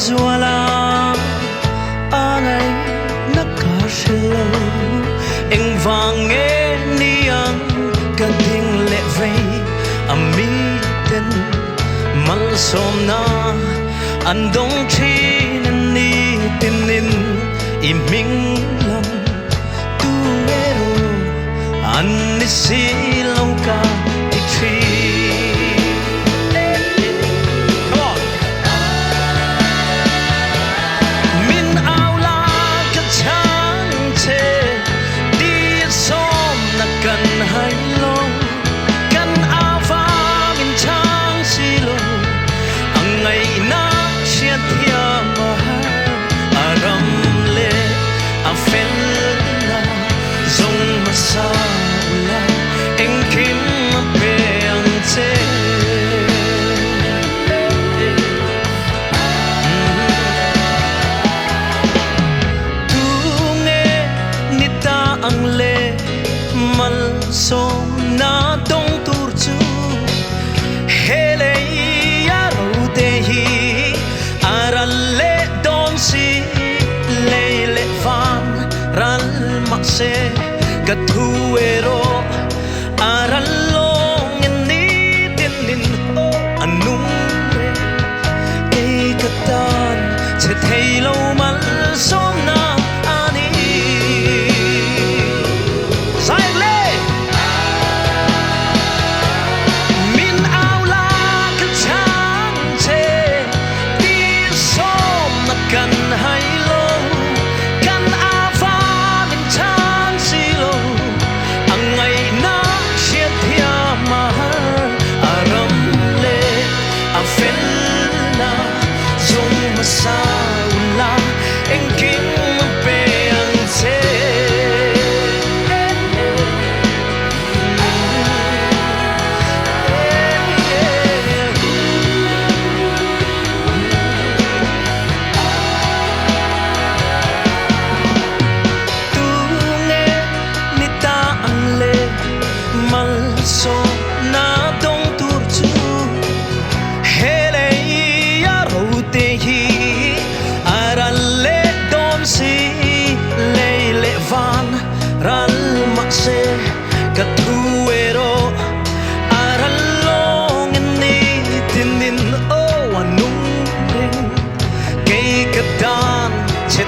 zuala angai nakashelo eng vange niang kading levei amiten malsomna andong chin ni tinin iming lam tuero anisilaw ka itri. Som na dong turchu hele yaro dehi aralle don si leile van ral makse gatuero arallong ni tinin anung e katan che thailo mal som na ani so na dong turchu hele yaro dehi aralle don si leile van ral makse katuero arallong ni tinin o anung ring kay katan che